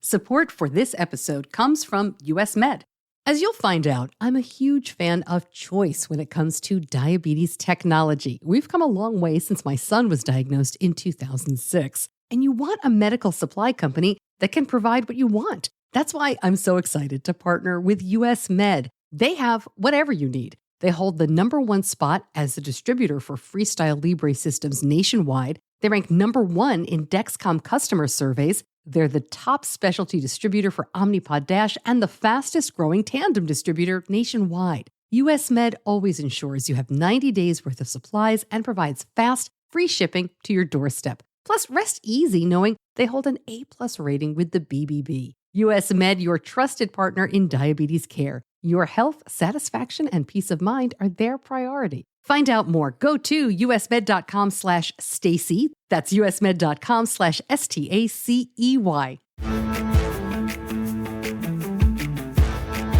Support for this episode comes from US Med. As you'll find out, I'm a huge fan of choice when it comes to diabetes technology. We've come a long way since my son was diagnosed in 2006. And you want a medical supply company that can provide what you want. That's why I'm so excited to partner with US Med. They have whatever you need. They hold the #1 spot as the distributor for Freestyle Libre systems nationwide. They rank #1 in Dexcom customer surveys. They're the top specialty distributor for Omnipod Dash and the fastest growing tandem distributor nationwide. US Med always ensures you have 90 days worth of supplies and provides fast, free shipping to your doorstep. Plus, rest easy knowing they hold an A+ rating with the BBB. US Med, your trusted partner in diabetes care. Your health, satisfaction, and peace of mind are their priority. Find out more. Go to usmed.com/Stacey. That's usmed.com/STACEY.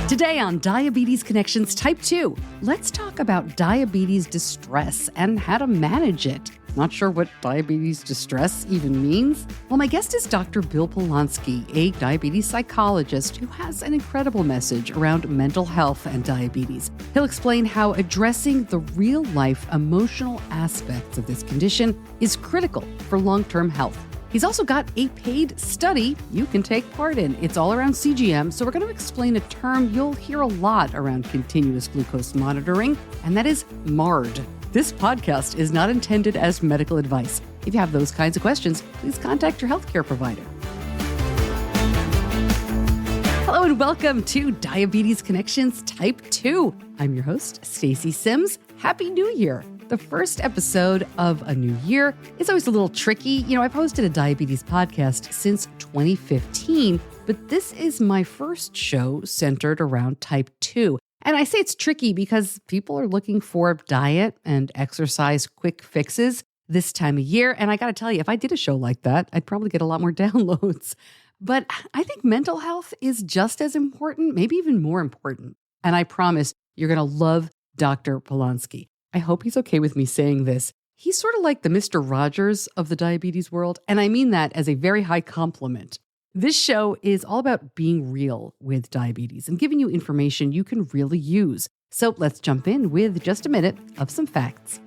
Today on Diabetes Connections Type 2, let's talk about diabetes distress and how to manage it. Not sure what diabetes distress even means? Well, my guest is Dr. Bill Polonksy, a diabetes psychologist who has an incredible message around mental health and diabetes. He'll explain how addressing the real-life emotional aspects of this condition is critical for long-term health. He's also got a paid study you can take part in. It's all around CGM, so we're going to explain a term you'll hear a lot around continuous glucose monitoring, and that is MARD. This podcast is not intended as medical advice. If you have those kinds of questions, please contact your healthcare provider. Hello and welcome to Diabetes Connections Type 2. I'm your host, Stacey Sims. Happy New Year. The first episode of a new year is always a little tricky. I've hosted a diabetes podcast since 2015, but this is my first show centered around Type 2. And I say it's tricky because people are looking for diet and exercise quick fixes this time of year. And I got to tell you, if I did a show like that, I'd probably get a lot more downloads. But I think mental health is just as important, maybe even more important. And I promise you're going to love Dr. Polonksy. I hope he's okay with me saying this. He's sort of like the Mr. Rogers of the diabetes world. And I mean that as a very high compliment. This show is all about being real with diabetes and giving you information you can really use. So let's jump in with just a minute of some facts.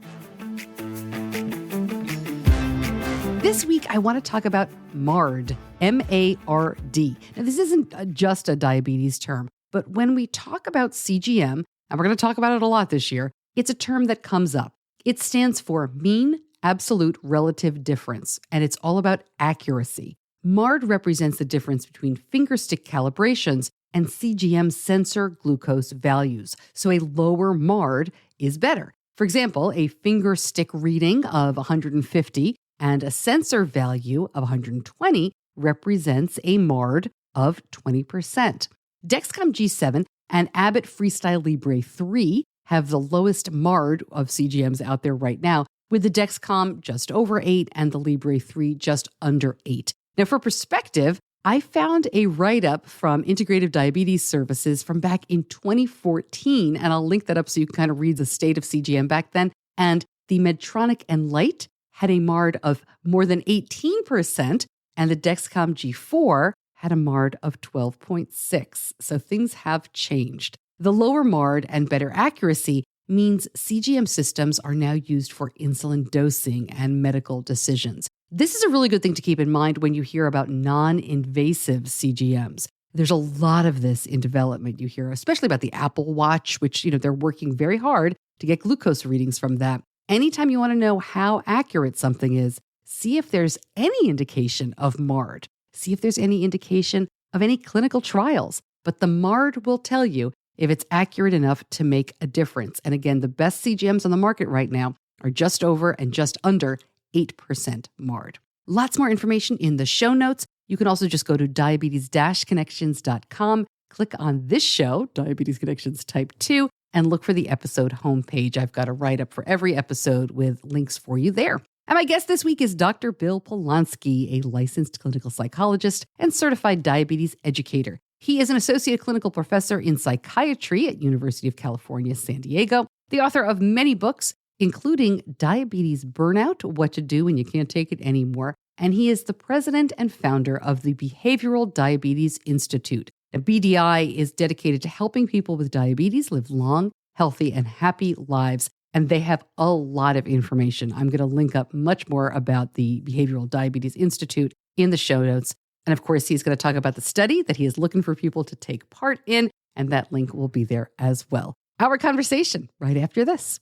This week, I want to talk about MARD, M-A-R-D. Now, this isn't just a diabetes term, but when we talk about CGM, and we're going to talk about it a lot this year, it's a term that comes up. It stands for mean absolute relative difference, and it's all about accuracy. MARD represents the difference between fingerstick calibrations and CGM sensor glucose values. So a lower MARD is better. For example, a fingerstick reading of 150 and a sensor value of 120 represents a MARD of 20%. Dexcom G7 and Abbott Freestyle Libre 3 have the lowest MARD of CGMs out there right now, with the Dexcom just over 8 and the Libre 3 just under 8. Now, for perspective, I found a write-up from Integrative Diabetes Services from back in 2014, and I'll link that up so you can kind of read the state of CGM back then. And the Medtronic Enlite had a MARD of more than 18%, and the Dexcom G4 had a MARD of 12.6. So things have changed. The lower MARD and better accuracy means CGM systems are now used for insulin dosing and medical decisions. This is a really good thing to keep in mind when you hear about non-invasive CGMs. There's a lot of this in development. You hear, especially about the Apple Watch, which, they're working very hard to get glucose readings from that. Anytime you want to know how accurate something is, see if there's any indication of MARD. See if there's any indication of any clinical trials. But the MARD will tell you if it's accurate enough to make a difference. And again, the best CGMs on the market right now are just over and just under 8% MARD. Lots more information in the show notes. You can also just go to diabetes-connections.com, click on this show, Diabetes Connections Type 2, and look for the episode homepage. I've got a write-up for every episode with links for you there. And my guest this week is Dr. Bill Polonksy, a licensed clinical psychologist and certified diabetes educator. He is an associate clinical professor in psychiatry at University of California, San Diego, the author of many books, including Diabetes Burnout, What to Do When You Can't Take It Anymore, and he is the president and founder of the Behavioral Diabetes Institute. Now, BDI is dedicated to helping people with diabetes live long, healthy, and happy lives. And they have a lot of information. I'm going to link up much more about the Behavioral Diabetes Institute in the show notes. And of course, he's going to talk about the study that he is looking for people to take part in. And that link will be there as well. Our conversation right after this.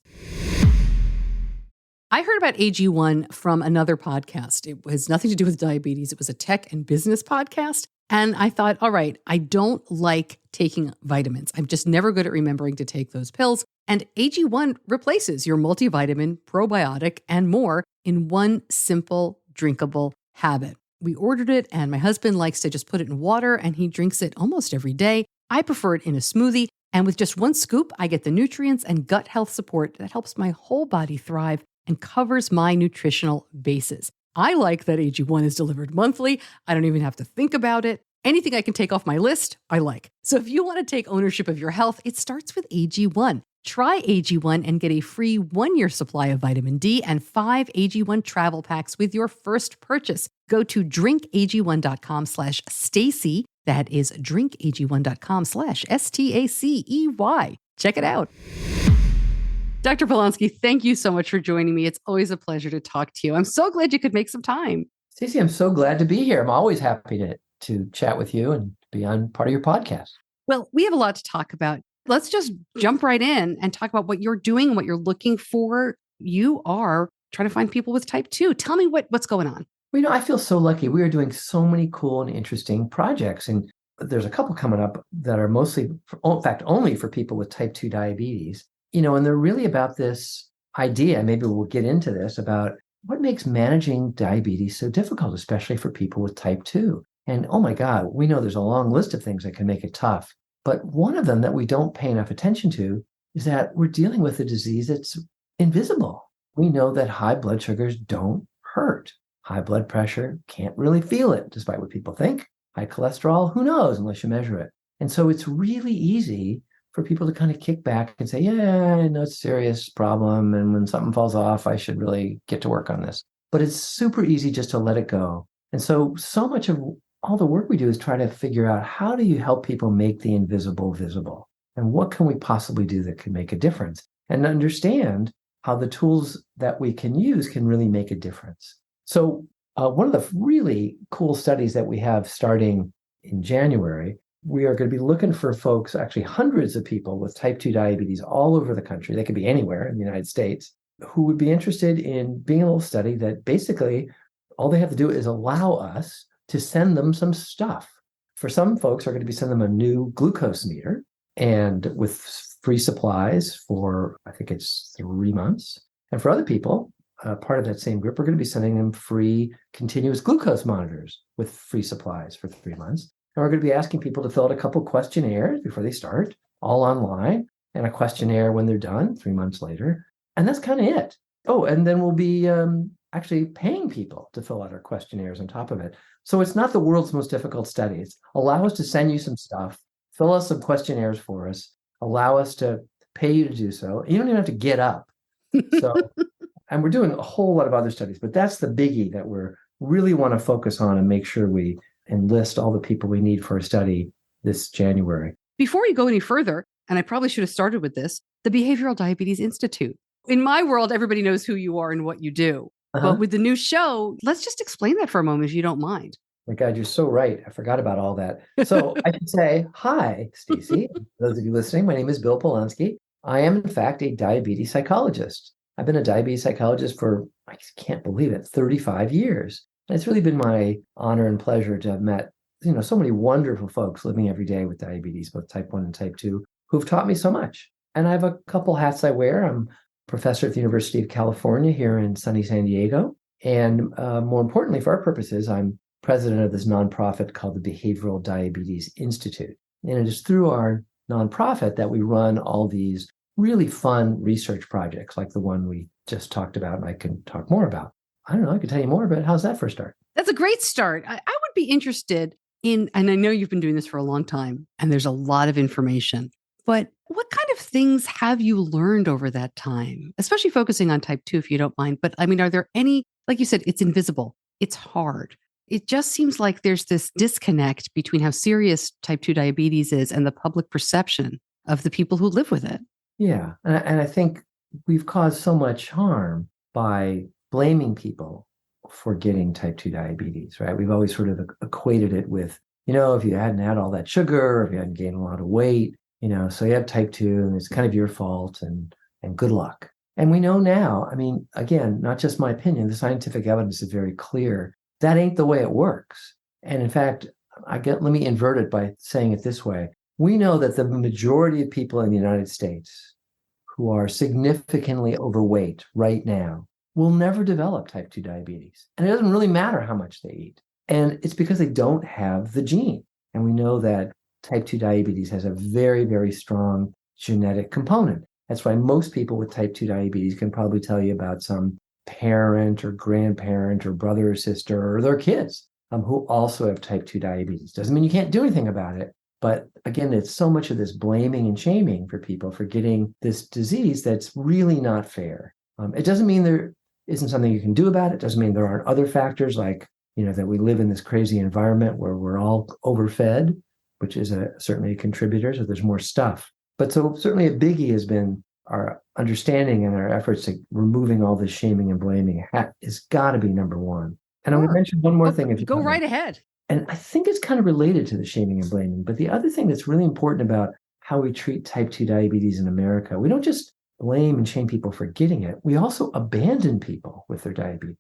I heard about AG1 from another podcast. It has nothing to do with diabetes. It was a tech and business podcast. And I thought, all right, I don't like taking vitamins. I'm just never good at remembering to take those pills. And AG1 replaces your multivitamin, probiotic, and more in one simple, drinkable habit. We ordered it, and my husband likes to just put it in water, and he drinks it almost every day. I prefer it in a smoothie. And with just one scoop, I get the nutrients and gut health support that helps my whole body thrive and covers my nutritional bases. I like that AG1 is delivered monthly. I don't even have to think about it. Anything I can take off my list, I like. So if you want to take ownership of your health, it starts with AG1. Try AG1 and get a free 1-year supply of vitamin D and 5 AG1 travel packs with your first purchase. Go to drinkag1.com/Stacy. That is drinkag1.com/STACEY. Check it out. Dr. Polonksy, thank you so much for joining me. It's always a pleasure to talk to you. I'm so glad you could make some time. Stacey, I'm so glad to be here. I'm always happy to chat with you and be on part of your podcast. Well, we have a lot to talk about. Let's just jump right in and talk about what you're doing and what you're looking for. You are trying to find people with type 2. Tell me what's going on. Well, I feel so lucky. We are doing so many cool and interesting projects. And there's a couple coming up that are mostly, in fact, only for people with type 2 diabetes. And they're really about this idea, maybe we'll get into this, about what makes managing diabetes so difficult, especially for people with type 2. And oh my God, we know there's a long list of things that can make it tough. But one of them that we don't pay enough attention to is that we're dealing with a disease that's invisible. We know that high blood sugars don't hurt. High blood pressure, can't really feel it, despite what people think. High cholesterol, who knows, unless you measure it. And so it's really easy for people to kind of kick back and say, yeah, I know it's a serious problem. And when something falls off, I should really get to work on this. But it's super easy just to let it go. And so much of all the work we do is try to figure out, how do you help people make the invisible visible? And what can we possibly do that can make a difference? And understand how the tools that we can use can really make a difference. So one of the really cool studies that we have starting in January, we are going to be looking for folks, actually hundreds of people with type 2 diabetes all over the country. They could be anywhere in the United States, who would be interested in being a little study that basically all they have to do is allow us to send them some stuff. For some folks, are going to be sending them a new glucose meter, and with free supplies for, I think it's 3 months. And for other people, part of that same group, we're going to be sending them free continuous glucose monitors with free supplies for 3 months. And we're going to be asking people to fill out a couple questionnaires before they start, all online, and a questionnaire when they're done 3 months later. And that's kind of it. Oh, and then we'll be actually paying people to fill out our questionnaires on top of it. So it's not the world's most difficult study. It's allow us to send you some stuff, fill out some questionnaires for us, allow us to pay you to do so. You don't even have to get up. So, and we're doing a whole lot of other studies, but that's the biggie that we're really want to focus on and make sure we enlist all the people we need for a study this January. Before we go any further, and I probably should have started with this, the Behavioral Diabetes Institute. In my world, everybody knows who you are and what you do. But with the new show, let's just explain that for a moment, if you don't mind. My God, you're so right. I forgot about all that. So I should say, hi, Stacey. Those of you listening, my name is Bill Polonksy. I am, in fact, a diabetes psychologist. I've been a diabetes psychologist for, I can't believe it, 35 years. And it's really been my honor and pleasure to have met, so many wonderful folks living every day with diabetes, both type 1 and type 2, who've taught me so much. And I have a couple hats I wear. I'm professor at the University of California here in sunny San Diego. And more importantly, for our purposes, I'm president of this nonprofit called the Behavioral Diabetes Institute. And it is through our nonprofit that we run all these really fun research projects like the one we just talked about, and I can talk more about. I don't know, I could tell you more, but how's that for a start? That's a great start. I would be interested in, and I know you've been doing this for a long time, and there's a lot of information, but what kind of things have you learned over that time, especially focusing on type 2, if you don't mind? But I mean, are there any, like you said, it's invisible. it's hard. It just seems like there's this disconnect between how serious type 2 diabetes is and the public perception of the people who live with it. Yeah. And I think we've caused so much harm by blaming people for getting type 2 diabetes, right? We've always sort of equated it with, if you hadn't had all that sugar, or if you hadn't gained a lot of weight, so you have type 2 and it's kind of your fault and good luck. And we know now, I mean, again, not just my opinion, the scientific evidence is very clear. That ain't the way it works. And in fact, let me invert it by saying it this way. We know that the majority of people in the United States who are significantly overweight right now will never develop type 2 diabetes. And it doesn't really matter how much they eat. And it's because they don't have the gene. And we know that type 2 diabetes has a very, very strong genetic component. That's why most people with type 2 diabetes can probably tell you about some parent or grandparent or brother or sister or their kids who also have type 2 diabetes. Doesn't mean you can't do anything about it. But again, it's so much of this blaming and shaming for people for getting this disease that's really not fair. It doesn't mean there isn't something you can do about it. It doesn't mean there aren't other factors like, that we live in this crazy environment where we're all overfed, which is certainly a contributor. So there's more stuff. But so certainly a biggie has been our understanding and our efforts at removing all this shaming and blaming has got to be number one. And I'm going to mention one more thing. If you go right ahead. And I think it's kind of related to the shaming and blaming. But the other thing that's really important about how we treat type 2 diabetes in America, we don't just blame and shame people for getting it. We also abandon people with their diabetes.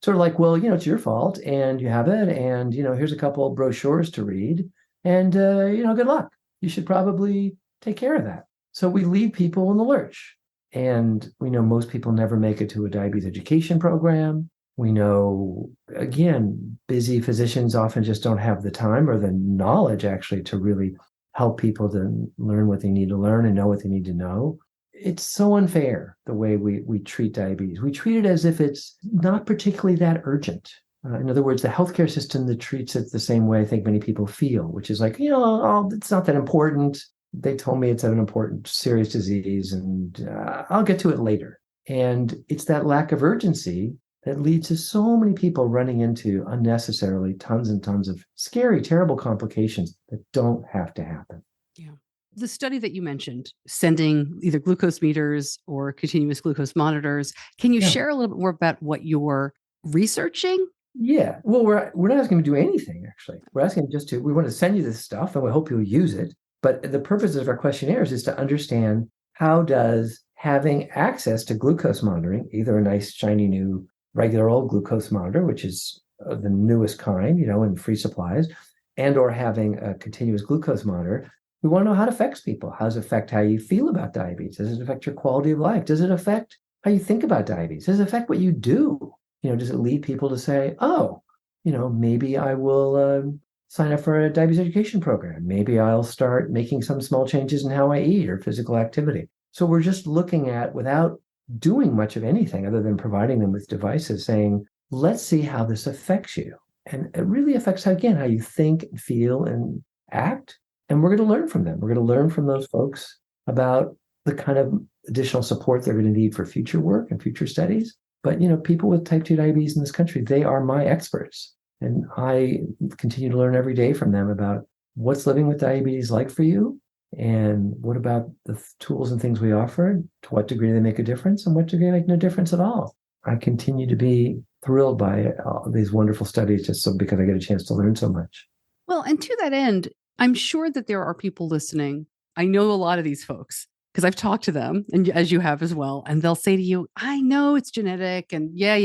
Sort of like, well, it's your fault and you have it. And, here's a couple of brochures to read. And, good luck. You should probably take care of that. So we leave people in the lurch. And we know most people never make it to a diabetes education program. We know, again, busy physicians often just don't have the time or the knowledge actually to really help people to learn what they need to learn and know what they need to know. It's so unfair the way we treat diabetes. We treat it as if it's not particularly that urgent. In other words, the healthcare system that treats it the same way I think many people feel, which is like, it's not that important. They told me it's an important, serious disease, and I'll get to it later. And it's that lack of urgency that leads to so many people running into unnecessarily tons and tons of scary, terrible complications that don't have to happen. Yeah. The study that you mentioned, sending either glucose meters or continuous glucose monitors, can you share a little bit more about what you're researching? Yeah. Well, we're not asking them to do anything, actually. We're asking them we want to send you this stuff and we hope you'll use it. But the purpose of our questionnaires is to understand how does having access to glucose monitoring, either a nice, shiny new regular old glucose monitor, which is the newest kind, in free supplies, and or having a continuous glucose monitor, we want to know how it affects people. How does it affect how you feel about diabetes? Does it affect your quality of life? Does it affect how you think about diabetes? Does it affect what you do? Does it lead people to say, oh, maybe I will sign up for a diabetes education program. Maybe I'll start making some small changes in how I eat or physical activity. So we're just looking at, without doing much of anything other than providing them with devices, saying, let's see how this affects you. And it really affects, how you think, feel, and act. And we're going to learn from them. We're going to learn from those folks about the kind of additional support they're going to need for future work and future studies. But, people with type 2 diabetes in this country, they are my experts. And I continue to learn every day from them about what's living with diabetes like for you, and what about the tools and things we offer, to what degree they make a difference, and what degree they make no difference at all. I continue to be thrilled by these wonderful studies because I get a chance to learn so much. Well, and to that end, I'm sure that there are people listening. I know a lot of these folks because I've talked to them, and as you have as well, and they'll say to you, I know it's genetic, and yeah,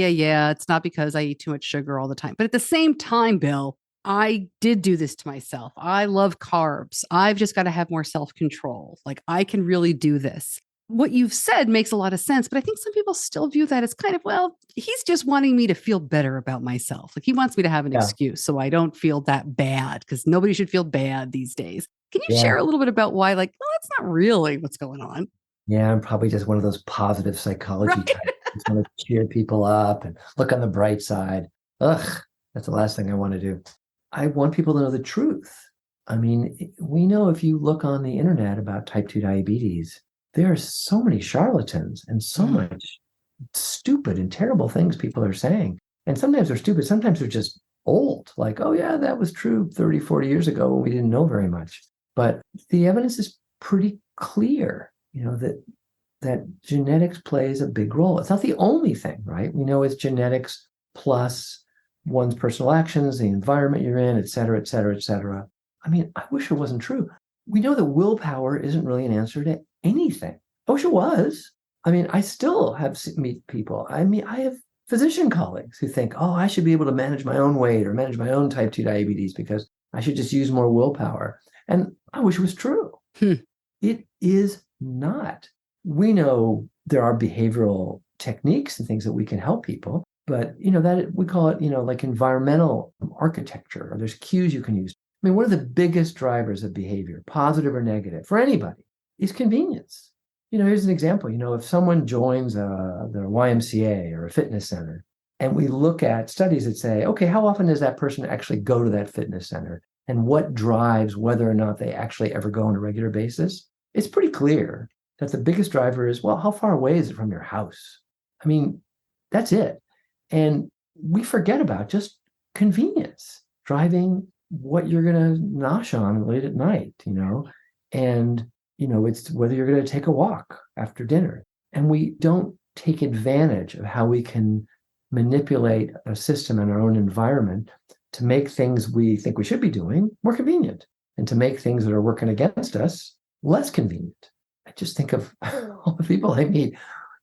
it's not because I eat too much sugar all the time. But at the same time, Bill, I did do this to myself. I love carbs. I've just got to have more self-control. Like, I can really do this. What you've said makes a lot of sense, but I think some people still view that as kind of, well, he's just wanting me to feel better about myself. Like, he wants me to have an excuse so I don't feel that bad, because nobody should feel bad these days. Can you share a little bit about why, well, that's not really what's going on? Yeah, I'm probably just one of those positive psychology types. I just want to cheer people up and look on the bright side. Ugh, that's the last thing I want to do. I want people to know the truth. I mean, we know if you look on the internet about type 2 diabetes, there are so many charlatans and so much stupid and terrible things people are saying. And sometimes they're stupid. Sometimes they're just old. Like, oh yeah, that was true 30, 40 years ago when we didn't know very much. But the evidence is pretty clear, that genetics plays a big role. It's not the only thing, right? We know it's genetics plus one's personal actions, the environment you're in, et cetera, et cetera, et cetera. I mean, I wish it wasn't true. We know that willpower isn't really an answer to anything. I wish it was. I mean, I still meet people. I mean, I have physician colleagues who think, oh, I should be able to manage my own weight or manage my own type 2 diabetes because I should just use more willpower. And I wish it was true. It is not. We know there are behavioral techniques and things that we can help people, but that we call it, like environmental architecture, or there's cues you can use. I mean, one of the biggest drivers of behavior, positive or negative, for anybody, is convenience. Here's an example. If someone joins the YMCA or a fitness center, and we look at studies that say, okay, how often does that person actually go to that fitness center? And what drives whether or not they actually ever go on a regular basis? It's pretty clear that the biggest driver is, well, how far away is it from your house? I mean, that's it. And we forget about just convenience, driving what you're going to nosh on late at night, and, it's whether you're going to take a walk after dinner. And we don't take advantage of how we can manipulate a system and our own environment to make things we think we should be doing more convenient and to make things that are working against us less convenient. I just think of all the people I meet,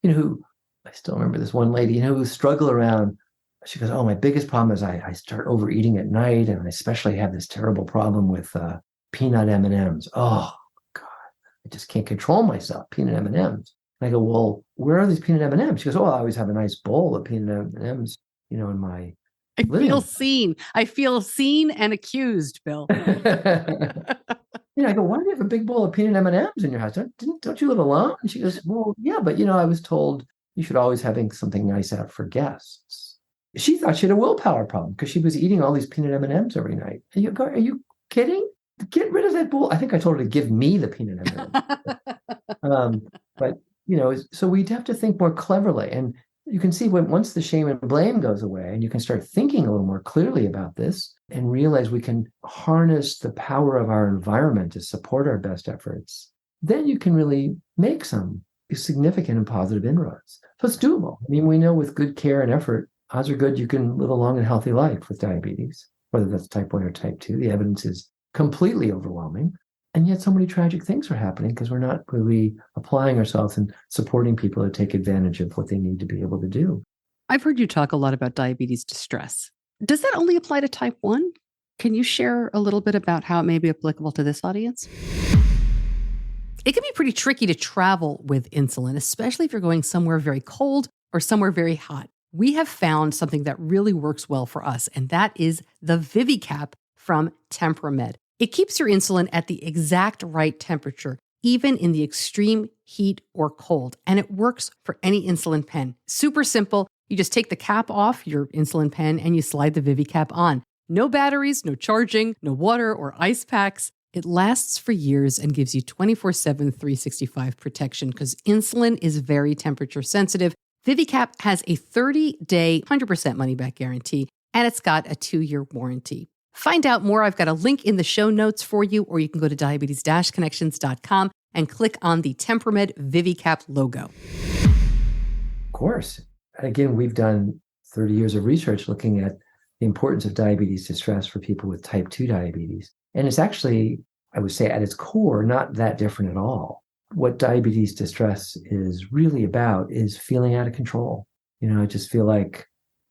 who I still remember this one lady, who struggle around. She goes, oh, my biggest problem is I start overeating at night. And I especially have this terrible problem with peanut M&Ms. Oh, God, I just can't control myself, peanut M&Ms. And I go, well, where are these peanut M&Ms? She goes, oh, I always have a nice bowl of peanut M&Ms, in my I feel seen. I feel seen and accused, Bill. I go, why do you have a big bowl of peanut M&Ms in your house? Don't you live alone? And she goes, well, yeah, but I was told you should always having something nice out for guests. She thought she had a willpower problem because she was eating all these peanut M&Ms every night. Are you kidding? Get rid of that bowl. I think I told her to give me the peanut M&Ms. But so we'd have to think more cleverly. And you can see once the shame and blame goes away and you can start thinking a little more clearly about this and realize we can harness the power of our environment to support our best efforts, then you can really make some significant and positive inroads. So it's doable. I mean, we know with good care and effort, odds are good you can live a long and healthy life with diabetes, whether that's type 1 or type 2. The evidence is completely overwhelming. And yet so many tragic things are happening because we're not really applying ourselves and supporting people to take advantage of what they need to be able to do. I've heard you talk a lot about diabetes distress. Does that only apply to type 1? Can you share a little bit about how it may be applicable to this audience? It can be pretty tricky to travel with insulin, especially if you're going somewhere very cold or somewhere very hot. We have found something that really works well for us, and that is the ViviCap from Tempramed. It keeps your insulin at the exact right temperature, even in the extreme heat or cold, and it works for any insulin pen. Super simple. You just take the cap off your insulin pen and you slide the ViviCap on. No batteries, no charging, no water or ice packs. It lasts for years and gives you 24/7, 365 protection because insulin is very temperature sensitive. ViviCap has a 30-day, 100% money-back guarantee, and it's got a 2-year warranty. Find out more. I've got a link in the show notes for you, or you can go to diabetes-connections.com and click on the Tempramed ViviCap logo. Of course. Again, we've done 30 years of research looking at the importance of diabetes distress for people with type 2 diabetes. And it's actually, I would say at its core, not that different at all. What diabetes distress is really about is feeling out of control. I just feel like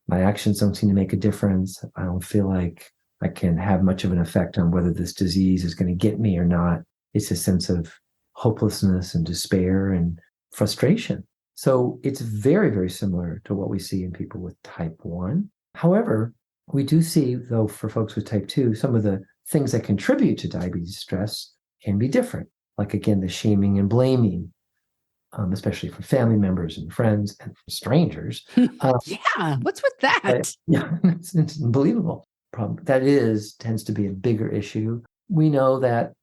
my actions don't seem to make a difference. I don't feel like I can have much of an effect on whether this disease is going to get me or not. It's a sense of hopelessness and despair and frustration. So it's very, very similar to what we see in people with type 1. However, we do see, though, for folks with type 2, some of the things that contribute to diabetes stress can be different. Like, again, the shaming and blaming, especially for family members and friends and strangers. Yeah, what's with that? It's unbelievable. Problem that tends to be a bigger issue. We know that,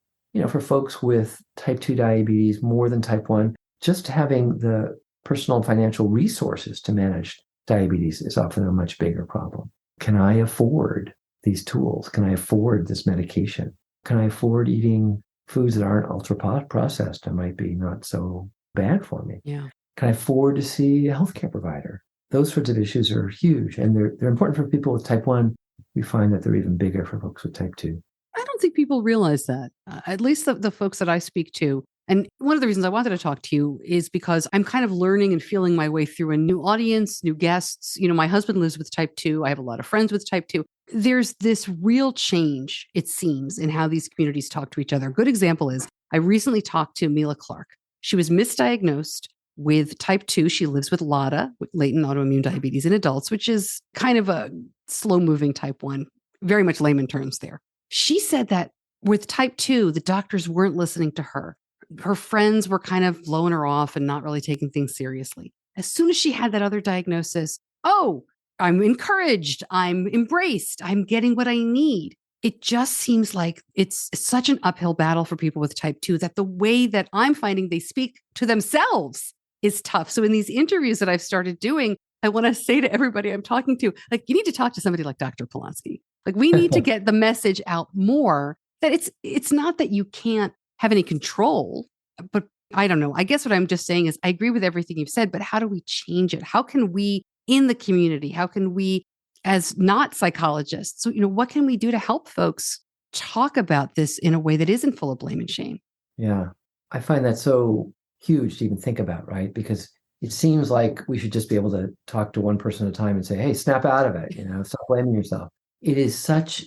for folks with type 2 diabetes more than type 1, just having the personal and financial resources to manage diabetes is often a much bigger problem. Can I afford these tools? Can I afford this medication? Can I afford eating foods that aren't ultra processed and might be not so bad for me? Yeah. Can I afford to see a healthcare provider? Those sorts of issues are huge, and they're important for people with type 1. We find that they're even bigger for folks with type 2. I don't think people realize that, at least the folks that I speak to. And one of the reasons I wanted to talk to you is because I'm kind of learning and feeling my way through a new audience, new guests. My husband lives with type 2. I have a lot of friends with type 2. There's this real change, it seems, in how these communities talk to each other. A good example is I recently talked to Mila Clark. She was misdiagnosed with type 2. She lives with LADA, with latent autoimmune diabetes in adults, which is kind of a slow-moving type 1, very much layman terms there. She said that with type 2, the doctors weren't listening to her. Her friends were kind of blowing her off and not really taking things seriously. As soon as she had that other diagnosis, oh, I'm encouraged, I'm embraced, I'm getting what I need. It just seems like it's such an uphill battle for people with type 2 that the way that I'm finding they speak to themselves is tough. So in these interviews that I've started doing, I want to say to everybody I'm talking to, like, you need to talk to somebody like Dr. Polonksy. Like, we need to get the message out more that it's not that you can't have any control, but I don't know. I guess what I'm just saying is I agree with everything you've said, but how do we change it? How can we in the community, how can we as not psychologists, so, what can we do to help folks talk about this in a way that isn't full of blame and shame? Yeah, I find that so huge to even think about, right? Because it seems like we should just be able to talk to one person at a time and say, hey, snap out of it, stop blaming yourself. It is such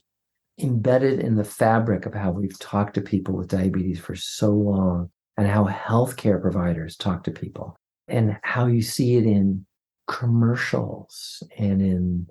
embedded in the fabric of how we've talked to people with diabetes for so long, and how healthcare providers talk to people, and how you see it in commercials and in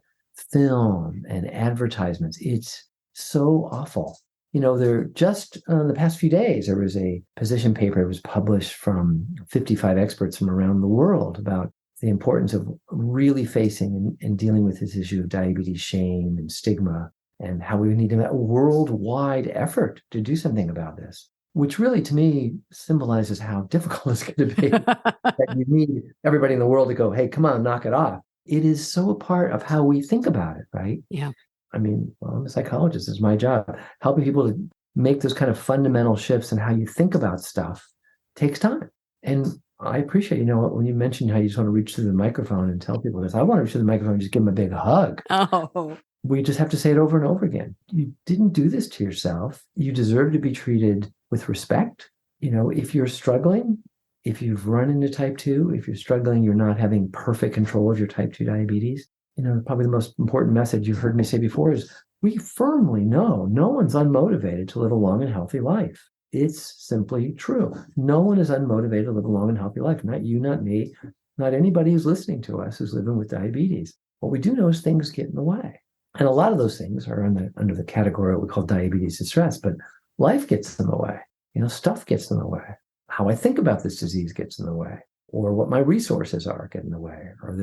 film and advertisements. It's so awful. There just in the past few days, there was a position paper that was published from 55 experts from around the world about the importance of really facing and dealing with this issue of diabetes shame and stigma, and how we need a worldwide effort to do something about this, which really, to me, symbolizes how difficult it's going to be. That you need everybody in the world to go, hey, come on, knock it off. It is so a part of how we think about it, right? Yeah. I mean, I'm a psychologist. It's my job. Helping people to make those kind of fundamental shifts in how you think about stuff takes time. And I appreciate, when you mentioned how you just want to reach through the microphone and tell people this. I want to reach through the microphone and just give them a big hug. Oh. We just have to say it over and over again. You didn't do this to yourself. You deserve to be treated with respect. If you're struggling, if you've run into type 2, if you're struggling, you're not having perfect control of your type 2 diabetes. Probably the most important message you've heard me say before is we firmly know no one's unmotivated to live a long and healthy life. It's simply true. No one is unmotivated to live a long and healthy life. Not you, not me, not anybody who's listening to us who's living with diabetes. What we do know is things get in the way. And a lot of those things are under the category we call diabetes and stress, but life gets in the way. Stuff gets in the way. How I think about this disease gets in the way, or what my resources are get in the way, or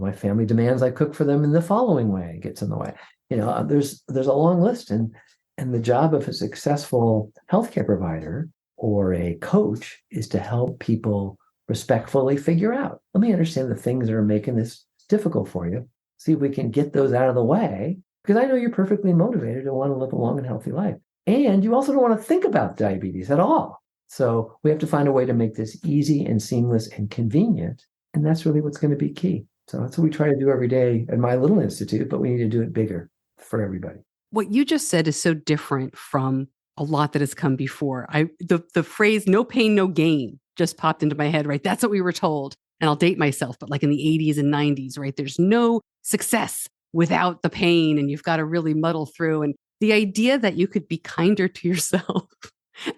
my family demands I cook for them in the following way gets in the way. There's a long list, and the job of a successful healthcare provider or a coach is to help people respectfully figure out, let me understand the things that are making this difficult for you. See if we can get those out of the way, because I know you're perfectly motivated to want to live a long and healthy life. And you also don't want to think about diabetes at all. So we have to find a way to make this easy and seamless and convenient. And that's really what's going to be key. So that's what we try to do every day at my little institute, but we need to do it bigger for everybody. What you just said is so different from a lot that has come before. The phrase "no pain, no gain" just popped into my head, right? That's what we were told. And I'll date myself, but like in the 80s and 90s, right? There's no success without the pain, and you've got to really muddle through. And the idea that you could be kinder to yourself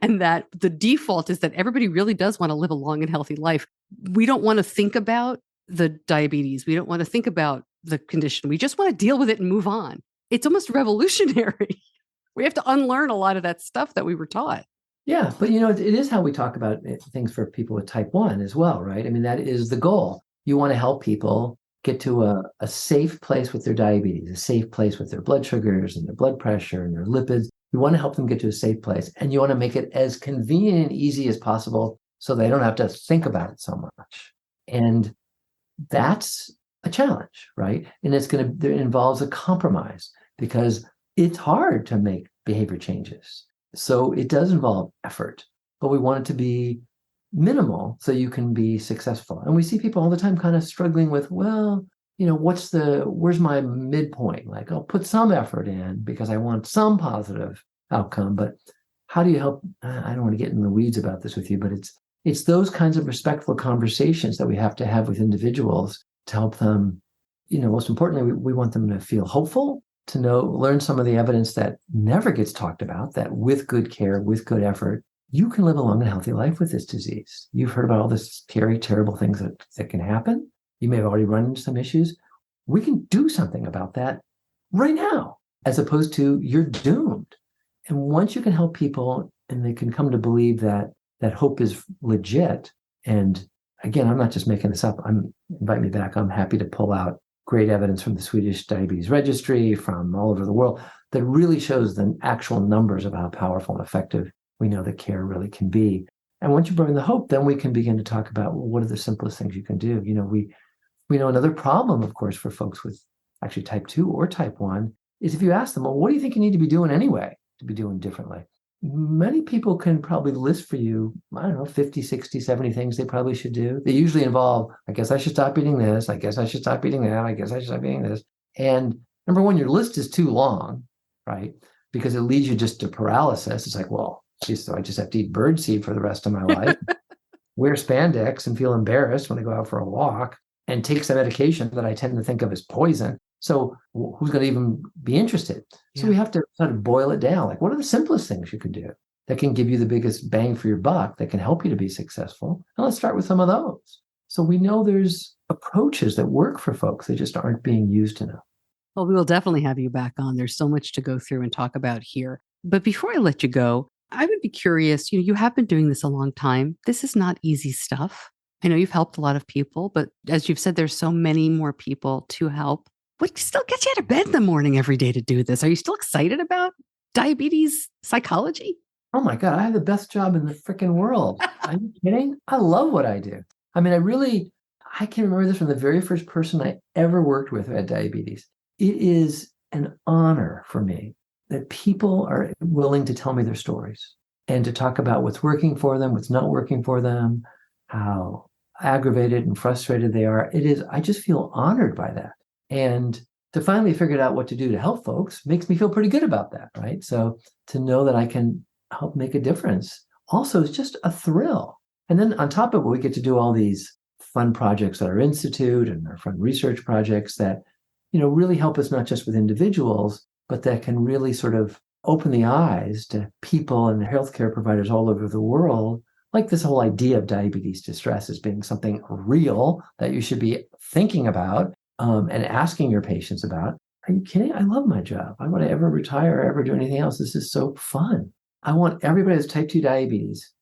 and that the default is that everybody really does want to live a long and healthy life. We don't want to think about the diabetes. We don't want to think about the condition. We just want to deal with it and move on. It's almost revolutionary. We have to unlearn a lot of that stuff that we were taught. Yeah, but it is how we talk about things for people with type 1 as well, right? I mean, that is the goal. You want to help people get to a safe place with their diabetes, a safe place with their blood sugars and their blood pressure and their lipids. You want to help them get to a safe place, and you want to make it as convenient and easy as possible so they don't have to think about it so much. And that's a challenge, right? And it involves a compromise because it's hard to make behavior changes. So it does involve effort, but we want it to be minimal so you can be successful. And we see people all the time kind of struggling with, well, where's my midpoint? Like, I'll put some effort in because I want some positive outcome, but how do you help? I don't want to get in the weeds about this with you, but it's those kinds of respectful conversations that we have to have with individuals to help them. Most importantly, we want them to feel hopeful, to learn some of the evidence that never gets talked about, that with good care, with good effort, you can live a long and healthy life with this disease. You've heard about all the scary, terrible things that can happen. You may have already run into some issues. We can do something about that right now, as opposed to you're doomed. And once you can help people and they can come to believe that hope is legit. And again, I'm not just making this up. Invite me back. I'm happy to pull out great evidence from the Swedish Diabetes Registry, from all over the world, that really shows the actual numbers of how powerful and effective we know that care really can be. And once you bring the hope, then we can begin to talk about, well, what are the simplest things you can do? We know another problem, of course, for folks with actually type 2 or type 1 is if you ask them, well, what do you think you need to be doing anyway to be doing differently? Many people can probably list for you, 50, 60, 70 things they probably should do. They usually involve, I guess I should stop eating this. I guess I should stop eating that. I guess I should stop eating this. And number one, your list is too long, right? Because it leads you just to paralysis. It's like, well, geez, so I just have to eat birdseed for the rest of my life, wear spandex and feel embarrassed when I go out for a walk, and take some medication that I tend to think of as poison. So who's going to even be interested? So we have to kind of boil it down. Like, what are the simplest things you can do that can give you the biggest bang for your buck, that can help you to be successful? And let's start with some of those. So we know there's approaches that work for folks. They just aren't being used enough. Well, we will definitely have you back on. There's so much to go through and talk about here. But before I let you go, I would be curious, you have been doing this a long time. This is not easy stuff. I know you've helped a lot of people, but as you've said, there's so many more people to help. What still gets you out of bed in the morning every day to do this? Are you still excited about diabetes psychology? Oh my God, I have the best job in the freaking world. Are you kidding? I love what I do. I mean, I can remember this from the very first person I ever worked with who had diabetes. It is an honor for me that people are willing to tell me their stories and to talk about what's working for them, what's not working for them, how aggravated and frustrated they are. I just feel honored by that. And to finally figure out what to do to help folks makes me feel pretty good about that, right? So to know that I can help make a difference also is just a thrill. And then on top of it, we get to do all these fun projects at our institute and our fun research projects that, really help us not just with individuals, but that can really sort of open the eyes to people and healthcare providers all over the world. Like this whole idea of diabetes distress as being something real that you should be thinking about and asking your patients about. Are you kidding? I love my job. Why would I ever retire or ever do anything else? This is so fun. I want everybody who has type 2 diabetes,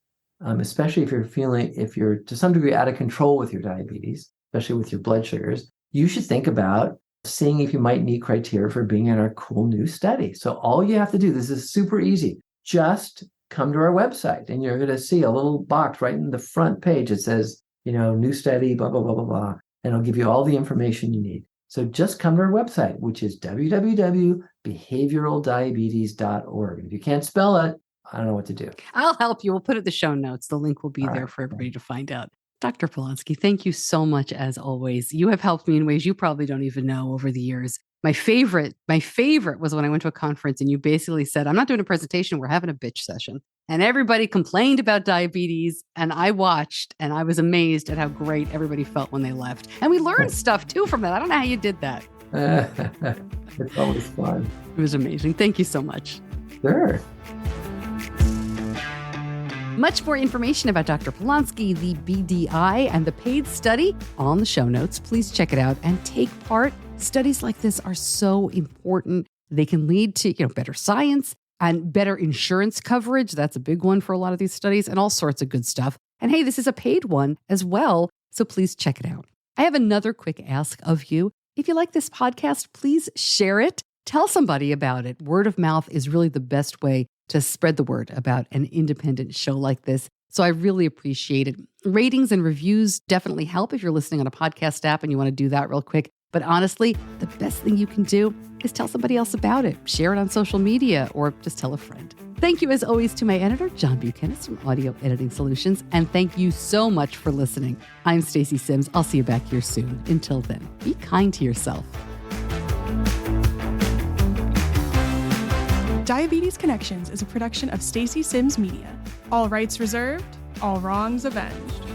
especially if you're to some degree out of control with your diabetes, especially with your blood sugars, you should think about seeing if you might meet criteria for being in our cool new study. So all you have to do, this is super easy, just come to our website and you're going to see a little box right in the front page. It says, new study, blah, blah, blah, blah, blah. And it'll give you all the information you need. So just come to our website, which is www.behavioraldiabetes.org. If you can't spell it, I don't know what to do. I'll help you. We'll put it in the show notes. The link will be All there right. for everybody to find out. Dr. Polonksy, thank you so much as always. You have helped me in ways you probably don't even know over the years. My favorite was when I went to a conference and you basically said, I'm not doing a presentation, we're having a bitch session. And everybody complained about diabetes and I watched and I was amazed at how great everybody felt when they left. And we learned stuff too from that. I don't know how you did that. It's always fun. It was amazing. Thank you so much. Sure. Much more information about Dr. Polonksy, the BDI, and the paid study on the show notes. Please check it out and take part. Studies like this are so important. They can lead to, better science and better insurance coverage. That's a big one for a lot of these studies and all sorts of good stuff. And hey, this is a paid one as well, so please check it out. I have another quick ask of you. If you like this podcast, please share it. Tell somebody about it. Word of mouth is really the best way to spread the word about an independent show like this. So I really appreciate it. Ratings and reviews definitely help if you're listening on a podcast app and you want to do that real quick. But honestly, the best thing you can do is tell somebody else about it. Share it on social media or just tell a friend. Thank you, as always, to my editor, John Buchanan from Audio Editing Solutions. And thank you so much for listening. I'm Stacey Sims. I'll see you back here soon. Until then, be kind to yourself. Diabetes Connections is a production of Stacey Sims Media. All rights reserved, all wrongs avenged.